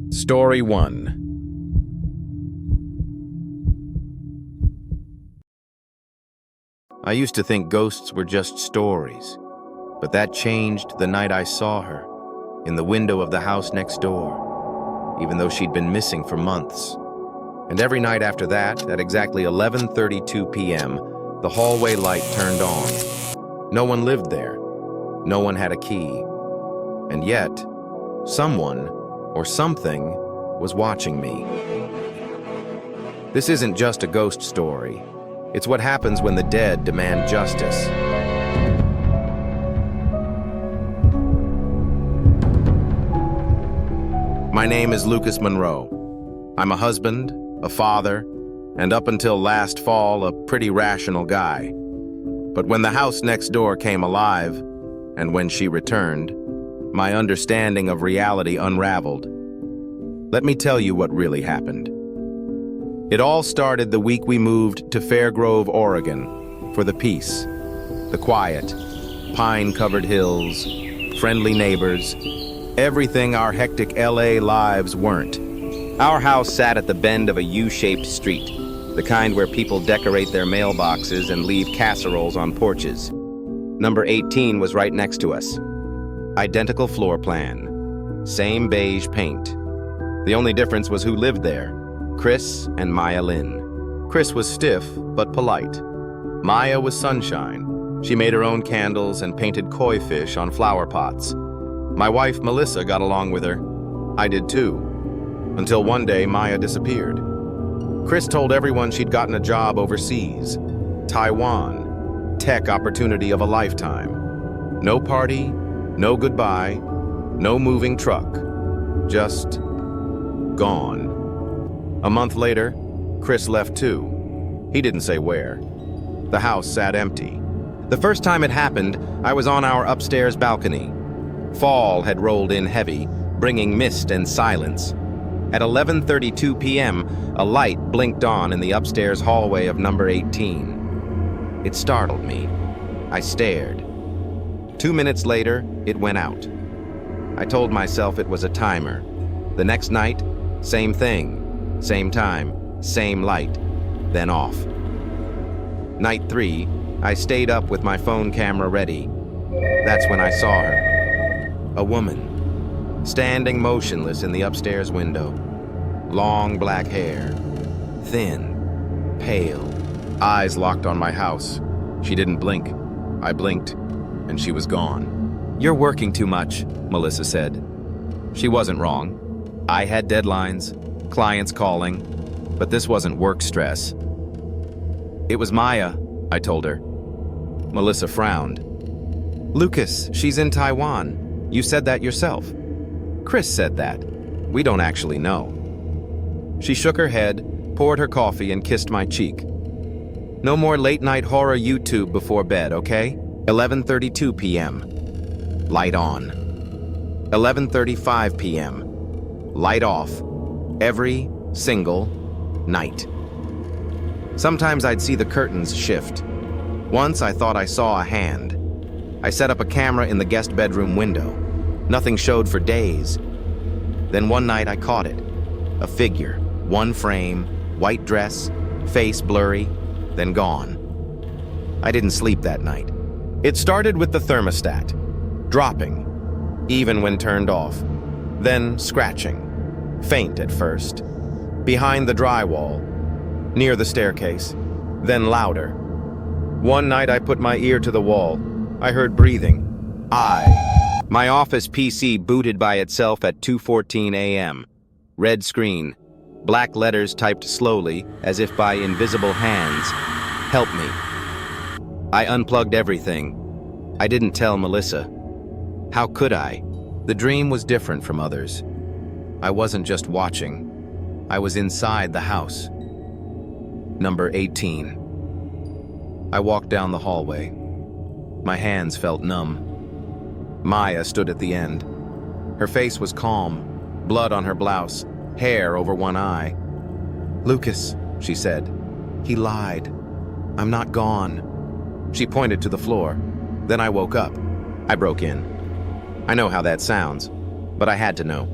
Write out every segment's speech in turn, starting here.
Story 1. I used to think ghosts were just stories, but that changed the night I saw her in the window of the house next door, even though she'd been missing for months. And every night after that, at exactly 11:32 p.m., the hallway light turned on. No one lived there. No one had a key. And yet, someone or something was watching me. This isn't just a ghost story. It's what happens when the dead demand justice. My name is Lucas Monroe. I'm a husband, a father, and up until last fall, a pretty rational guy. But when the house next door came alive, and when she returned, my understanding of reality unraveled. Let me tell you what really happened. It all started the week we moved to Fairgrove, Oregon, for the peace, the quiet, pine-covered hills, friendly neighbors, everything our hectic LA lives weren't. Our house sat at the bend of a U-shaped street, the kind where people decorate their mailboxes and leave casseroles on porches. Number 18 was right next to us. Identical floor plan, same beige paint. The only difference was who lived there, Chris and Maya Lynn. Chris was stiff but polite. Maya was sunshine. She made her own candles and painted koi fish on flower pots. My wife, Melissa, got along with her. I did too. Until one day, Maya disappeared. Chris told everyone she'd gotten a job overseas. Taiwan. Tech opportunity of a lifetime. No party, no goodbye, no moving truck. Just gone. A month later, Chris left too. He didn't say where. The house sat empty. The first time it happened, I was on our upstairs balcony. Fall had rolled in heavy, bringing mist and silence. At 11:32 p.m., a light blinked on in the upstairs hallway of number 18. It startled me. I stared. 2 minutes later, it went out. I told myself it was a timer. The next night, same thing, same time, same light, then off. Night 3, I stayed up with my phone camera ready. That's when I saw her. A woman, standing motionless in the upstairs window. Long black hair, thin, pale, eyes locked on my house. She didn't blink. I blinked, and she was gone. "You're working too much," Melissa said. She wasn't wrong. I had deadlines, clients calling, but this wasn't work stress. "It was Maya," I told her. Melissa frowned. "Lucas, she's in Taiwan. You said that yourself." "Chris said that. We don't actually know." She shook her head, poured her coffee, and kissed my cheek. "No more late-night horror YouTube before bed, okay? 11:32 p.m. Light on. 11:35 p.m. Light off. Every single night. Sometimes I'd see the curtains shift. Once I thought I saw a hand. I set up a camera in the guest bedroom window. Nothing showed for days. Then one night I caught it. A figure, one frame, white dress, face blurry, then gone. I didn't sleep that night. It started with the thermostat, dropping, even when turned off, then scratching, faint at first, behind the drywall, near the staircase, then louder. One night I put my ear to the wall. I heard breathing. My office PC booted by itself at 2:14 a.m. Red screen, black letters typed slowly, as if by invisible hands. "Help me." I unplugged everything. I didn't tell Melissa. How could I? The dream was different from others. I wasn't just watching. I was inside the house. Number 18. I walked down the hallway. My hands felt numb. Maya stood at the end. Her face was calm, blood on her blouse, hair over one eye. "Lucas," she said. "He lied. I'm not gone." She pointed to the floor. Then I woke up. I broke in. I know how that sounds, but I had to know.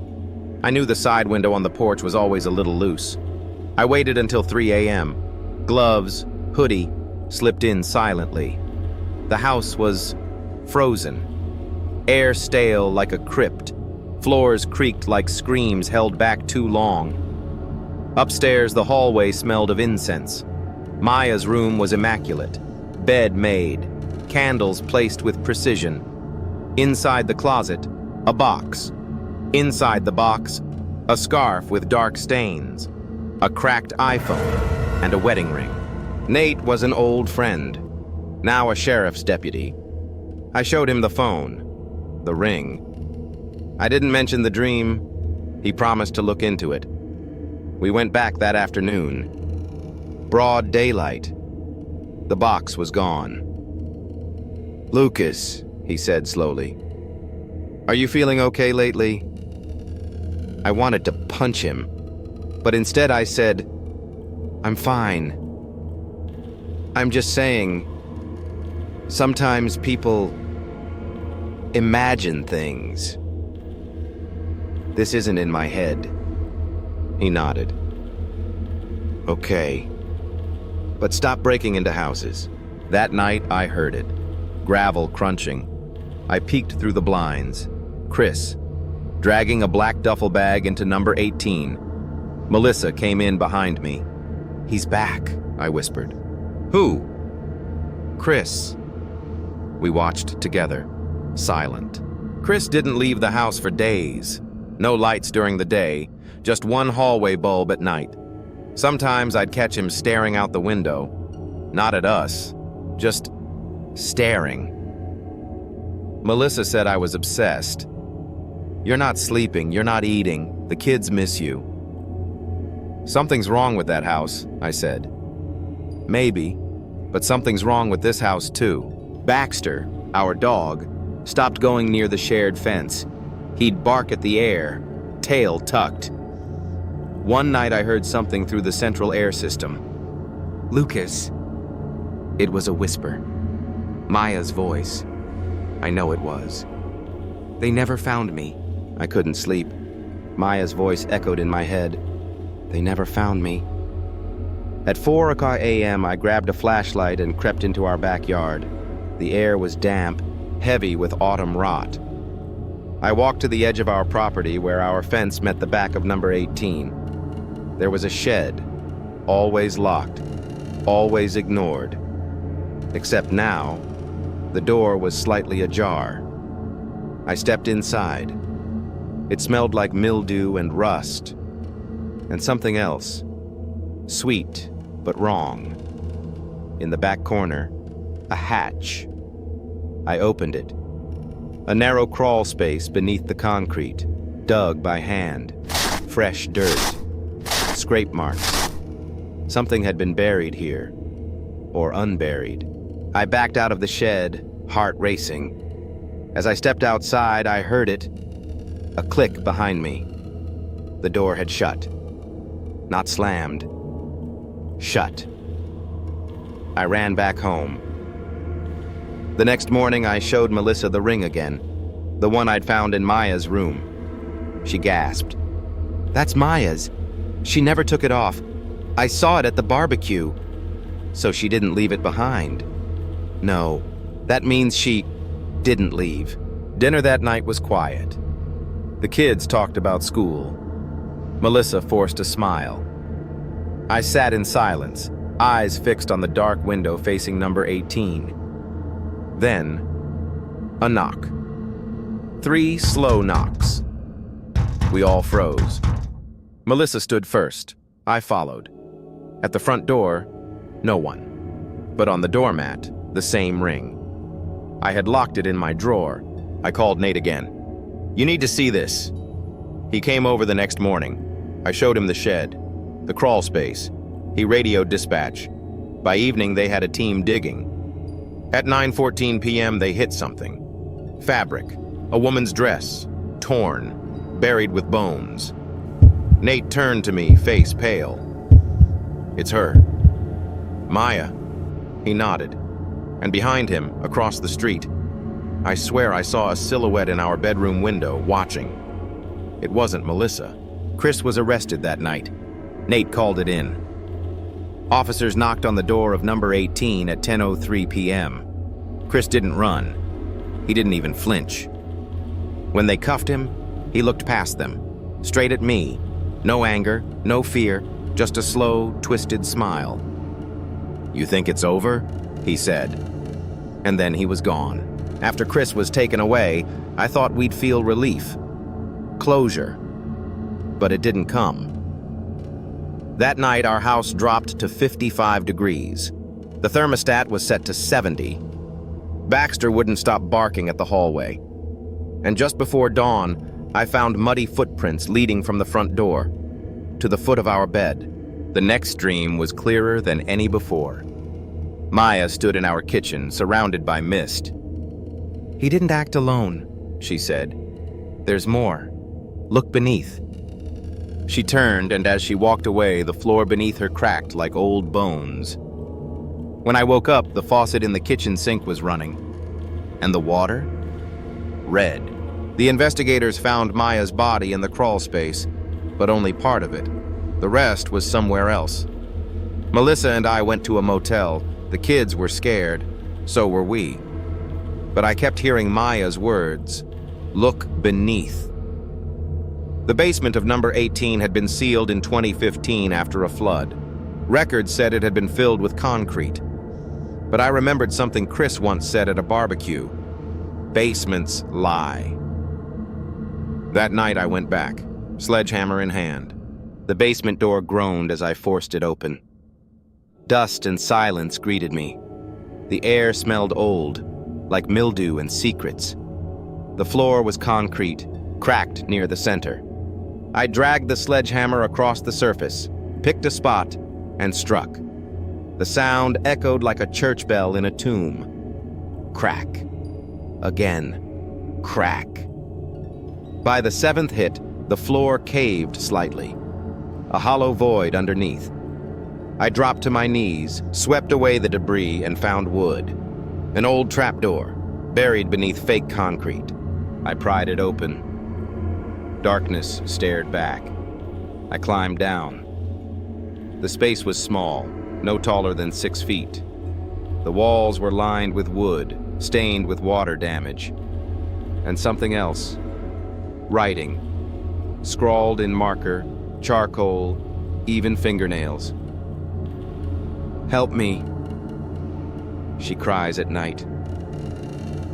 I knew the side window on the porch was always a little loose. I waited until 3 a.m. Gloves, hoodie, slipped in silently. The house was frozen. Air stale like a crypt. Floors creaked like screams held back too long. Upstairs, the hallway smelled of incense. Maya's room was immaculate. Bed made. Candles placed with precision. Inside the closet, a box. Inside the box, a scarf with dark stains, a cracked iPhone, and a wedding ring. Nate was an old friend, now a sheriff's deputy. I showed him the phone, the ring. I didn't mention the dream. He promised to look into it. We went back that afternoon. Broad daylight. The box was gone. "Lucas," he said slowly, "are you feeling okay lately?" I wanted to punch him, but instead I said, "I'm fine. I'm just saying, sometimes people imagine things. This isn't in my head." He nodded. "Okay. But stop breaking into houses." That night, I heard it. Gravel crunching. I peeked through the blinds. Chris, dragging a black duffel bag into number 18. Melissa came in behind me. "He's back," I whispered. "Who?" "Chris." We watched together, silent. Chris didn't leave the house for days. No lights during the day, just one hallway bulb at night. Sometimes I'd catch him staring out the window. Not at us, just staring. Melissa said I was obsessed. "You're not sleeping, you're not eating. The kids miss you." "Something's wrong with that house," I said. "Maybe, but something's wrong with this house too." Baxter, our dog, stopped going near the shared fence. He'd bark at the air, tail tucked. One night I heard something through the central air system. "Lucas." It was a whisper. Maya's voice. I know it was. "They never found me." I couldn't sleep. Maya's voice echoed in my head. "They never found me." At 4 a.m., I grabbed a flashlight and crept into our backyard. The air was damp, heavy with autumn rot. I walked to the edge of our property where our fence met the back of number 18. There was a shed, always locked, always ignored. Except now, the door was slightly ajar. I stepped inside. It smelled like mildew and rust, and something else. Sweet, but wrong. In the back corner, a hatch. I opened it. A narrow crawl space beneath the concrete, dug by hand. Fresh dirt. Scrape marks. Something had been buried here, or unburied. I backed out of the shed, heart racing. As I stepped outside, I heard it. A click behind me. The door had shut. Not slammed. Shut. I ran back home. The next morning, I showed Melissa the ring again, the one I'd found in Maya's room. She gasped. "That's Maya's. She never took it off. I saw it at the barbecue." "So she didn't leave it behind?" "No. That means she didn't leave." Dinner that night was quiet. The kids talked about school. Melissa forced a smile. I sat in silence, eyes fixed on the dark window facing number 18. Then, a knock. 3 slow knocks. We all froze. Melissa stood first. I followed. At the front door, no one. But on the doormat, the same ring. I had locked it in my drawer. I called Nate again. "You need to see this." He came over the next morning. I showed him the shed, the crawl space. He radioed dispatch. By evening, they had a team digging. At 9:14 p.m., they hit something. Fabric, a woman's dress, torn, buried with bones. Nate turned to me, face pale. "It's her." "Maya." He nodded. And behind him, across the street, I swear I saw a silhouette in our bedroom window, watching. It wasn't Melissa. Chris was arrested that night. Nate called it in. Officers knocked on the door of number 18 at 10:03 p.m. Chris didn't run. He didn't even flinch. When they cuffed him, he looked past them, straight at me. No anger, no fear, just a slow, twisted smile. "You think it's over?" he said. And then he was gone. After Chris was taken away, I thought we'd feel relief. Closure. But it didn't come. That night, our house dropped to 55 degrees. The thermostat was set to 70. Baxter wouldn't stop barking at the hallway. And just before dawn, I found muddy footprints leading from the front door to the foot of our bed. The next dream was clearer than any before. Maya stood in our kitchen, surrounded by mist. "He didn't act alone," she said. "There's more. Look beneath." She turned, and as she walked away, the floor beneath her cracked like old bones. When I woke up, the faucet in the kitchen sink was running. And the water? Red. The investigators found Maya's body in the crawl space, but only part of it. The rest was somewhere else. Melissa and I went to a motel. The kids were scared. So were we. But I kept hearing Maya's words. Look beneath. The basement of number 18 had been sealed in 2015 after a flood. Records said it had been filled with concrete. But I remembered something Chris once said at a barbecue. Basements lie. That night I went back, sledgehammer in hand. The basement door groaned as I forced it open. Dust and silence greeted me. The air smelled old, like mildew and secrets. The floor was concrete, cracked near the center. I dragged the sledgehammer across the surface, picked a spot, and struck. The sound echoed like a church bell in a tomb. Crack. Again. Crack. By the seventh hit, the floor caved slightly. A hollow void underneath. I dropped to my knees, swept away the debris, and found wood. An old trapdoor, buried beneath fake concrete. I pried it open. Darkness stared back. I climbed down. The space was small, no taller than 6 feet. The walls were lined with wood, stained with water damage. And something else. Writing. Scrawled in marker, charcoal, even fingernails. "Help me," she cries at night.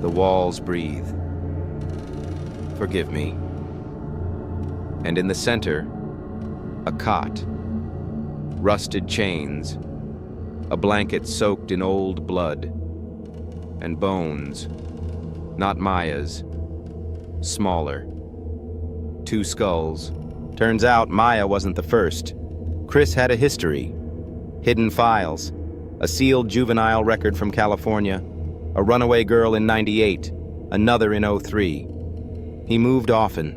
The walls breathe. "Forgive me." And in the center, a cot. Rusted chains. A blanket soaked in old blood. And bones. Not Maya's. Smaller. 2 skulls. Turns out Maya wasn't the first. Chris had a history. Hidden files. A sealed juvenile record from California. A runaway girl in '98. Another in '03. He moved often.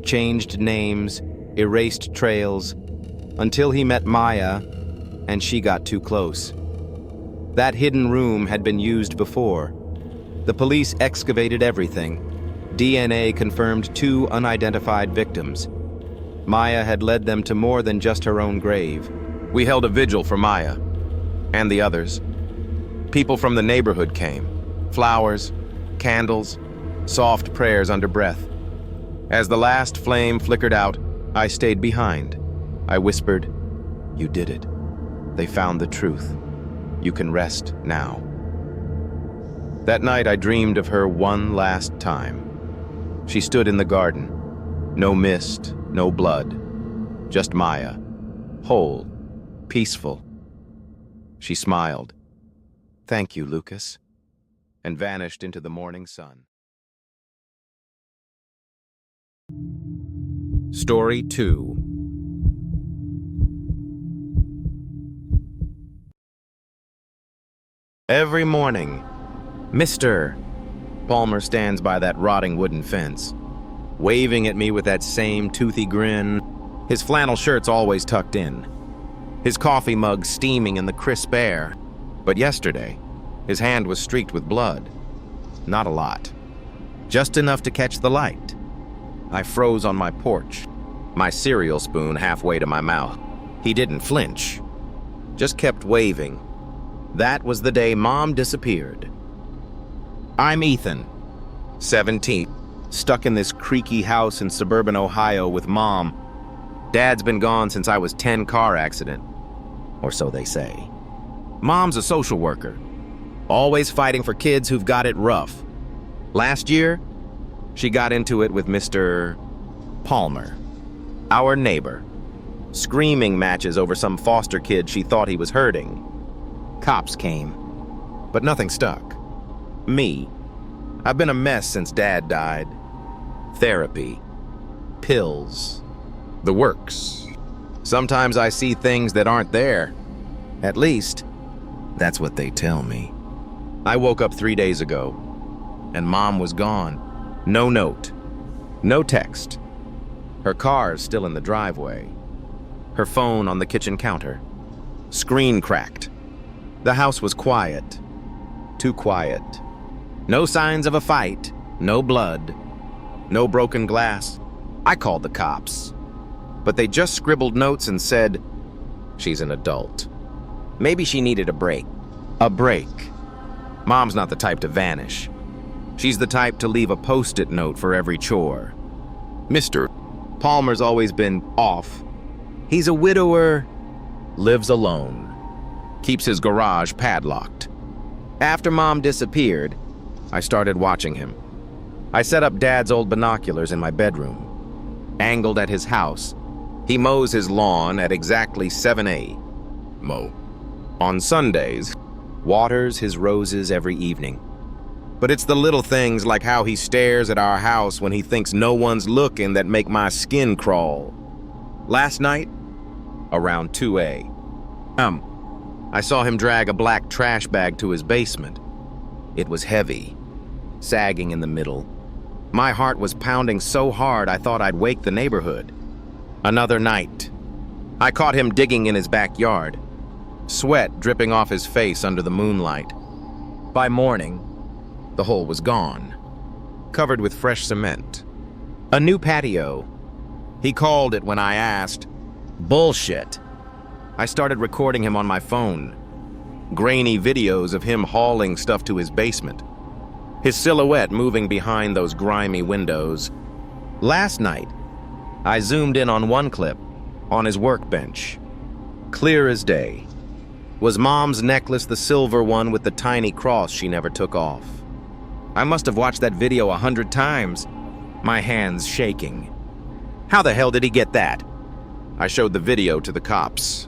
Changed names. Erased trails. Until he met Maya, and she got too close. That hidden room had been used before. The police excavated everything. DNA confirmed 2 unidentified victims. Maya had led them to more than just her own grave. We held a vigil for Maya, and the others. People from the neighborhood came. Flowers, candles, soft prayers under breath. As the last flame flickered out, I stayed behind. I whispered, "You did it. They found the truth. You can rest now." That night I dreamed of her one last time. She stood in the garden. No mist, no blood. Just Maya. Whole. Peaceful. She smiled. "Thank you, Lucas," and vanished into the morning sun. Story 2. Every morning, Mr. Palmer stands by that rotting wooden fence, waving at me with that same toothy grin, his flannel shirt's always tucked in, his coffee mug steaming in the crisp air. But yesterday, his hand was streaked with blood. Not a lot. Just enough to catch the light. I froze on my porch, my cereal spoon halfway to my mouth. He didn't flinch, just kept waving. That was the day Mom disappeared. I'm Ethan, 17, stuck in this creaky house in suburban Ohio with Mom. Dad's been gone since I was 10 car accident, or so they say. Mom's a social worker, always fighting for kids who've got it rough. Last year, she got into it with Mr. Palmer, our neighbor, screaming matches over some foster kid she thought he was hurting. Cops came, but nothing stuck. Me, I've been a mess since Dad died. Therapy, pills, the works. Sometimes I see things that aren't there. At least, that's what they tell me. I woke up 3 days ago, and Mom was gone. No note, no text. Her car's still in the driveway. Her phone on the kitchen counter. Screen cracked. The house was quiet. Too quiet. No signs of a fight, no blood, no broken glass. I called the cops, but they just scribbled notes and said, she's an adult. Maybe she needed a break. A break. Mom's not the type to vanish. She's the type to leave a post-it note for every chore. Mr. Palmer's always been off. He's a widower, lives alone, keeps his garage padlocked. After Mom disappeared, I started watching him. I set up Dad's old binoculars in my bedroom. Angled at his house, he mows his lawn at exactly 7 a.m. On Sundays, waters his roses every evening. But it's the little things like how he stares at our house when he thinks no one's looking that make my skin crawl. Last night, around 2 a.m., I saw him drag a black trash bag to his basement. It was heavy, sagging in the middle. My heart was pounding so hard I thought I'd wake the neighborhood. Another night, I caught him digging in his backyard, sweat dripping off his face under the moonlight. By morning, the hole was gone, covered with fresh cement. A new patio. He called it when I asked. Bullshit. I started recording him on my phone. Grainy videos of him hauling stuff to his basement. His silhouette moving behind those grimy windows. Last night, I zoomed in on one clip, on his workbench. Clear as day. Was Mom's necklace the silver one with the tiny cross she never took off? I must have watched that video 100 times, my hands shaking. How the hell did he get that? I showed the video to the cops.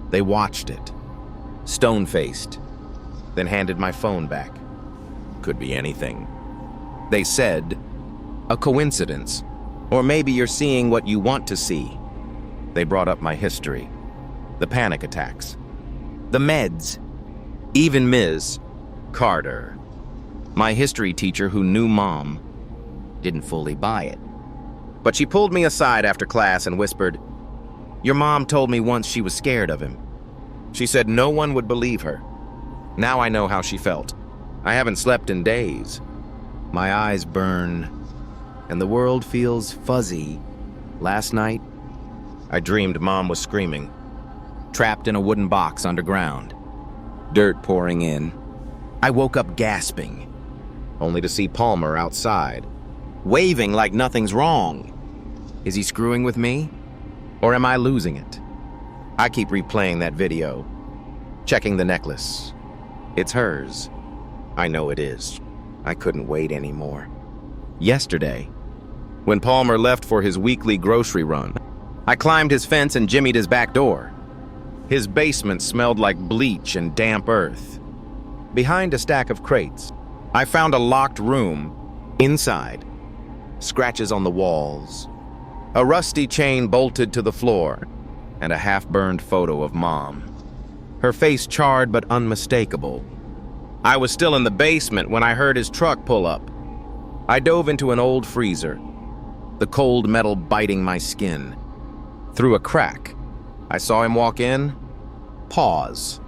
They watched it, stone-faced, then handed my phone back. Could be anything. They said, a coincidence, or maybe you're seeing what you want to see. They brought up my history, the panic attacks, the meds, even Ms. Carter. My history teacher who knew Mom didn't fully buy it. But she pulled me aside after class and whispered, your mom told me once she was scared of him. She said no one would believe her. Now I know how she felt. I haven't slept in days. My eyes burn, and the world feels fuzzy. Last night, I dreamed Mom was screaming, trapped in a wooden box underground, dirt pouring in. I woke up gasping, only to see Palmer outside, waving like nothing's wrong. Is he screwing with me? Or am I losing it? I keep replaying that video, checking the necklace. It's hers. I know it is. I couldn't wait anymore. Yesterday, when Palmer left for his weekly grocery run, I climbed his fence and jimmied his back door. His basement smelled like bleach and damp earth. Behind a stack of crates, I found a locked room. Inside, scratches on the walls, a rusty chain bolted to the floor, and a half-burned photo of Mom. Her face charred but unmistakable. I was still in the basement when I heard his truck pull up. I dove into an old freezer, the cold metal biting my skin. Through a crack, I saw him walk in, pause,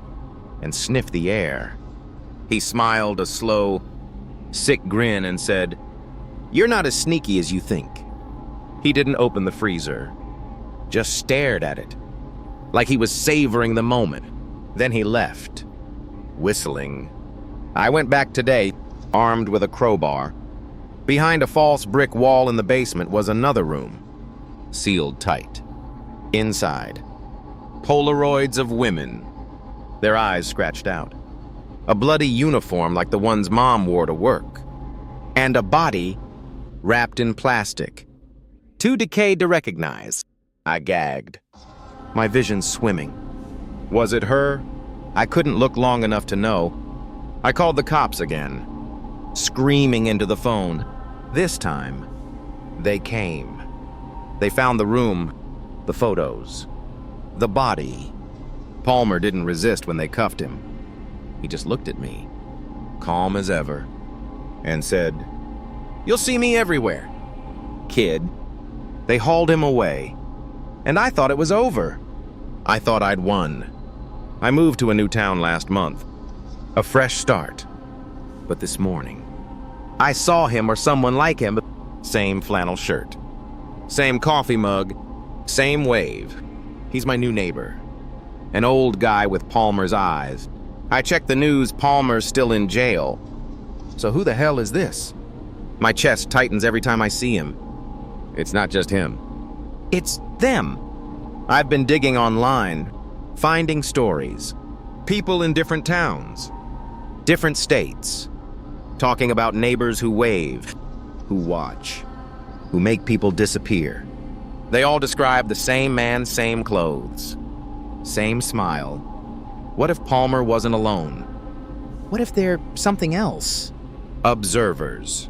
and sniff the air. He smiled a slow, sick grin and said, "You're not as sneaky as you think." He didn't open the freezer, just stared at it, like he was savoring the moment. Then he left, whistling. I went back today, armed with a crowbar. Behind a false brick wall in the basement was another room, sealed tight. Inside, Polaroids of women, their eyes scratched out. A bloody uniform like the ones Mom wore to work. And a body wrapped in plastic. Too decayed to recognize. I gagged, my vision swimming. Was it her? I couldn't look long enough to know. I called the cops again, screaming into the phone. This time, they came. They found the room, the photos, the body. Palmer didn't resist when they cuffed him. He just looked at me, calm as ever, and said, "You'll see me everywhere, kid." They hauled him away, and I thought it was over. I thought I'd won. I moved to a new town last month. A fresh start. But this morning, I saw him or someone like him. Same flannel shirt, same coffee mug, same wave. He's my new neighbor. An old guy with Palmer's eyes. I checked the news, Palmer's still in jail. So who the hell is this? My chest tightens every time I see him. It's not just him. It's them. I've been digging online, finding stories. People in different towns, different states, talking about neighbors who wave, who watch, who make people disappear. They all describe the same man, same clothes, same smile. What if Palmer wasn't alone? What if they're something else? Observers.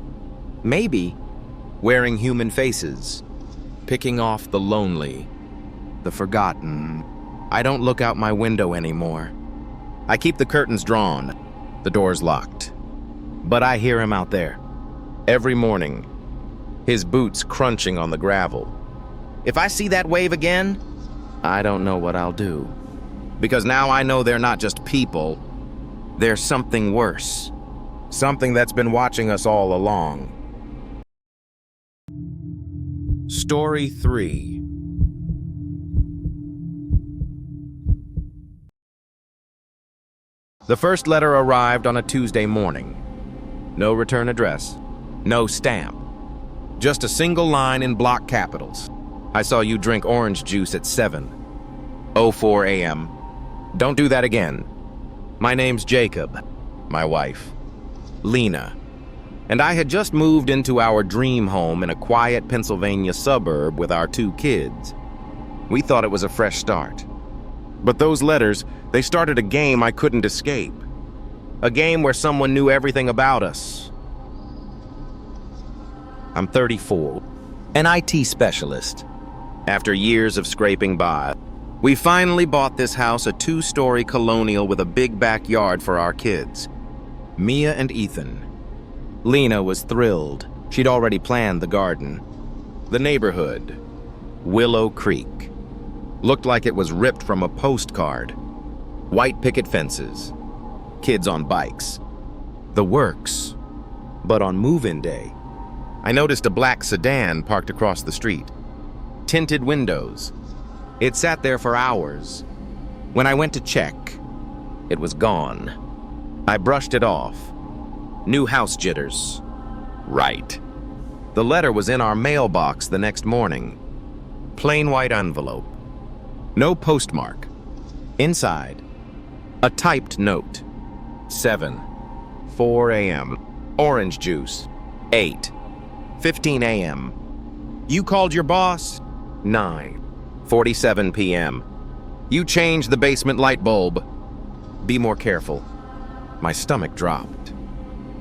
Maybe wearing human faces, picking off the lonely, the forgotten. I don't look out my window anymore. I keep the curtains drawn, the doors locked. But I hear him out there. Every morning, his boots crunching on the gravel. If I see that wave again, I don't know what I'll do. Because now I know they're not just people. They're something worse. Something that's been watching us all along. Story 3. The first letter arrived on a Tuesday morning. No return address, no stamp. Just a single line in block capitals. I saw you drink orange juice at 7:04 a.m. Don't do that again. My name's Jacob, my wife, Lena, and I had just moved into our dream home in a quiet Pennsylvania suburb with our 2 kids. We thought it was a fresh start. But those letters, they started a game I couldn't escape. A game where someone knew everything about us. I'm 34, an IT specialist. After years of scraping by, we finally bought this house, a 2-story colonial with a big backyard for our kids, Mia and Ethan. Lena was thrilled. She'd already planned the garden. The neighborhood, Willow Creek, looked like it was ripped from a postcard. White picket fences, kids on bikes, the works. But on move-in day, I noticed a black sedan parked across the street. Tinted windows. It sat there for hours. When I went to check, it was gone. I brushed it off. New house jitters. Right. The letter was in our mailbox the next morning. Plain white envelope. No postmark. Inside, a typed note. 7:04 a.m. Orange juice. 8:15 a.m. You called your boss? 9:47 p.m. You changed the basement light bulb. Be more careful. My stomach dropped.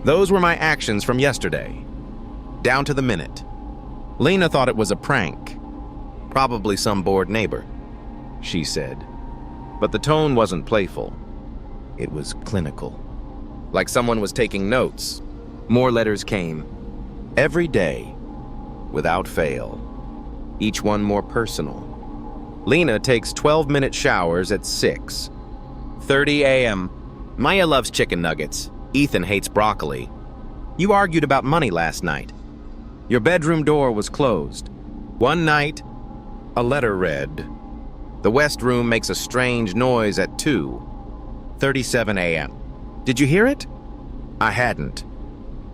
Those were my actions from yesterday. Down to the minute. Lena thought it was a prank. Probably some bored neighbor, she said. But the tone wasn't playful. It was clinical. Like someone was taking notes. More letters came. Every day, without fail. Each one more personal. Lena takes 12-minute showers at 6:30 a.m. Maya loves chicken nuggets. Ethan hates broccoli. You argued about money last night. Your bedroom door was closed. One night, a letter read, "The West Room makes a strange noise at 2:37 a.m. Did you hear it?" I hadn't.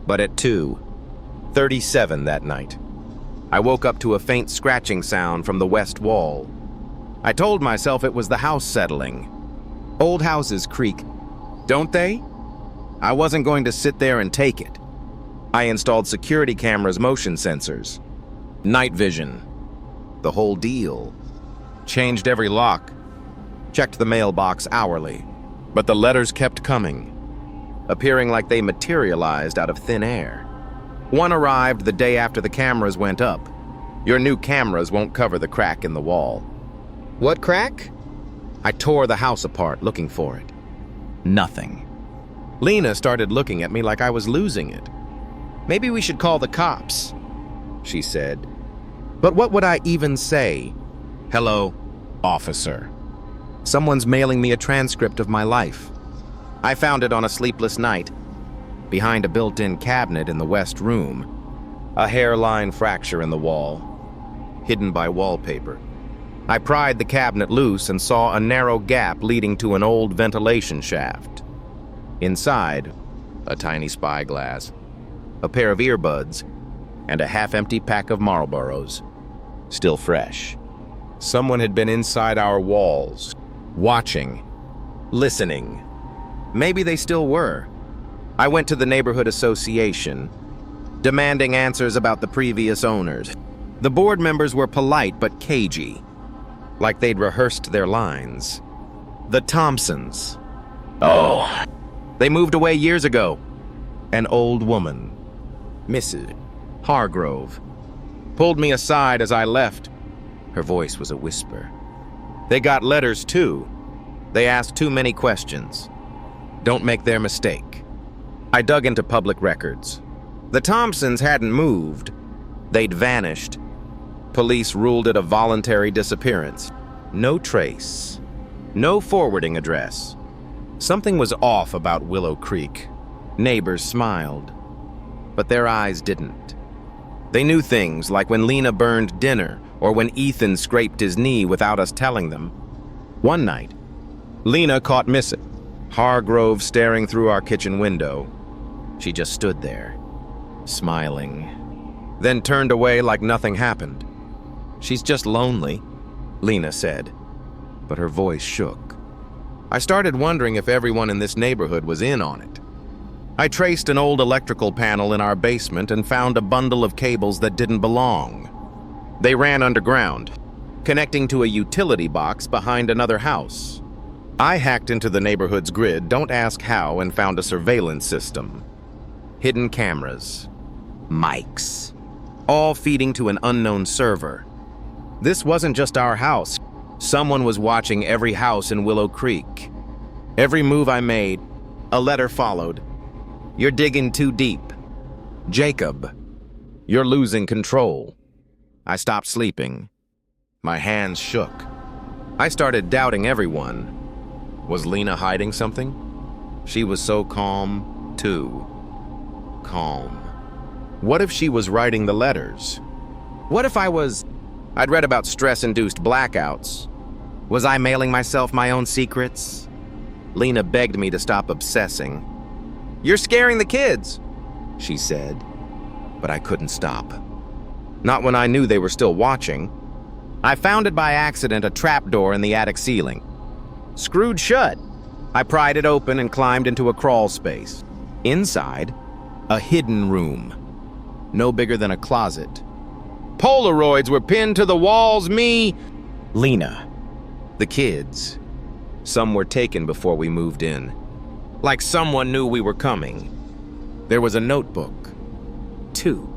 But at 2:37 that night, I woke up to a faint scratching sound from the west wall. I told myself it was the house settling. Old houses creak, don't they? I wasn't going to sit there and take it. I installed security cameras, motion sensors, night vision, the whole deal. Changed every lock, checked the mailbox hourly, but the letters kept coming, appearing like they materialized out of thin air. One arrived the day after the cameras went up. "Your new cameras won't cover the crack in the wall." What crack? I tore the house apart looking for it. Nothing. Lena started looking at me like I was losing it. "Maybe we should call the cops," she said. But what would I even say? "Hello, officer. Someone's mailing me a transcript of my life. I found it on a sleepless night, behind a built-in cabinet in the west room, a hairline fracture in the wall, hidden by wallpaper. I pried the cabinet loose and saw a narrow gap leading to an old ventilation shaft. Inside, a tiny spyglass, a pair of earbuds, and a half-empty pack of Marlboros, still fresh. Someone had been inside our walls, watching, listening. Maybe they still were. I went to the neighborhood association, demanding answers about the previous owners. The board members were polite but cagey, like they'd rehearsed their lines. The Thompsons. "Oh, they moved away years ago." An old woman, Mrs. Hargrove, pulled me aside as I left. Her voice was a whisper. "They got letters too. They asked too many questions. Don't make their mistake." I dug into public records. The Thompsons hadn't moved. They'd vanished. Police ruled it a voluntary disappearance. No trace. No forwarding address. Something was off about Willow Creek. Neighbors smiled, but their eyes didn't. They knew things like when Lena burned dinner or when Ethan scraped his knee without us telling them. One night, Lena caught Mrs. Hargrove staring through our kitchen window. She just stood there, smiling, then turned away like nothing happened. "She's just lonely," Lena said, but her voice shook. I started wondering if everyone in this neighborhood was in on it. I traced an old electrical panel in our basement and found a bundle of cables that didn't belong. They ran underground, connecting to a utility box behind another house. I hacked into the neighborhood's grid, don't ask how, and found a surveillance system. Hidden cameras, mics, all feeding to an unknown server. This wasn't just our house. Someone was watching every house in Willow Creek. Every move I made, a letter followed. "You're digging too deep. Jacob, you're losing control." I stopped sleeping. My hands shook. I started doubting everyone. Was Lena hiding something? She was so calm, too. Calm. What if she was writing the letters? What if I'd read about stress-induced blackouts. Was I mailing myself my own secrets? Lena begged me to stop obsessing. "You're scaring the kids," she said, but I couldn't stop. Not when I knew they were still watching. I found it by accident, a trapdoor in the attic ceiling. Screwed shut. I pried it open and climbed into a crawl space. Inside, a hidden room, no bigger than a closet. Polaroids were pinned to the walls. Me, Lena, the kids. Some were taken before we moved in. Like someone knew we were coming. There was a notebook. 2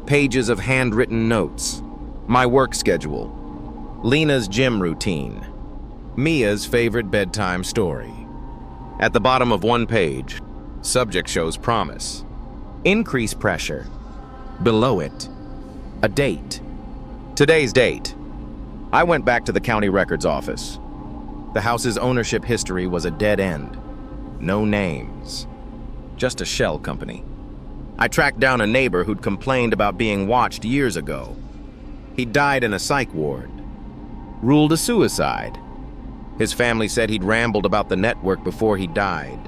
pages of handwritten notes. My work schedule. Lena's gym routine. Mia's favorite bedtime story. At the bottom of one page, subject shows promise. Increase pressure. Below it, a date. Today's date. I went back to the county records office. The house's ownership history was a dead end. No names. Just a shell company. I tracked down a neighbor who'd complained about being watched years ago. He died in a psych ward. Ruled a suicide. His family said he'd rambled about the network before he died.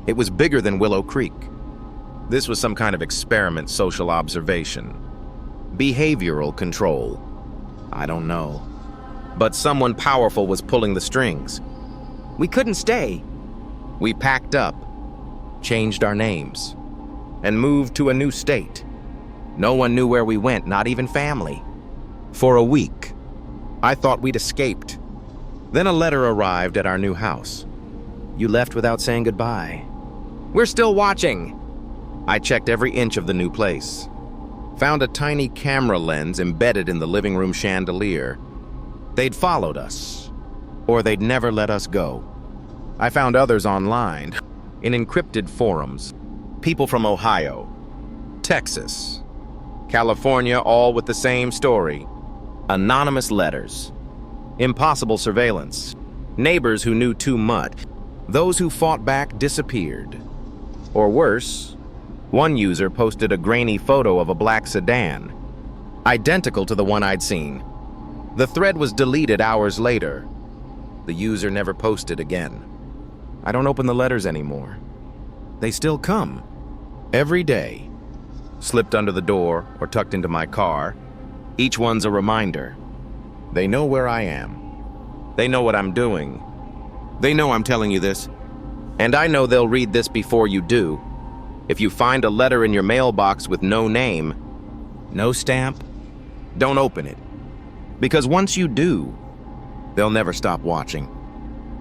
It was bigger than Willow Creek. This was some kind of experiment social observation. Behavioral control. I don't know. But someone powerful was pulling the strings. We couldn't stay. We packed up, changed our names, and moved to a new state. No one knew where we went, not even family. For a week, I thought we'd escaped. Then a letter arrived at our new house. You left without saying goodbye. We're still watching. I checked every inch of the new place. Found a tiny camera lens embedded in the living room chandelier. They'd followed us, or they'd never let us go. I found others online, in encrypted forums. People from Ohio, Texas, California, all with the same story. Anonymous letters. Impossible surveillance. Neighbors who knew too much. Those who fought back disappeared. Or worse, one user posted a grainy photo of a black sedan, identical to the one I'd seen. The thread was deleted hours later. The user never posted again. I don't open the letters anymore. They still come. Every day. Slipped under the door or tucked into my car. Each one's a reminder. They know where I am. They know what I'm doing. They know I'm telling you this. And I know they'll read this before you do. If you find a letter in your mailbox with no name, no stamp, don't open it. Because once you do, they'll never stop watching.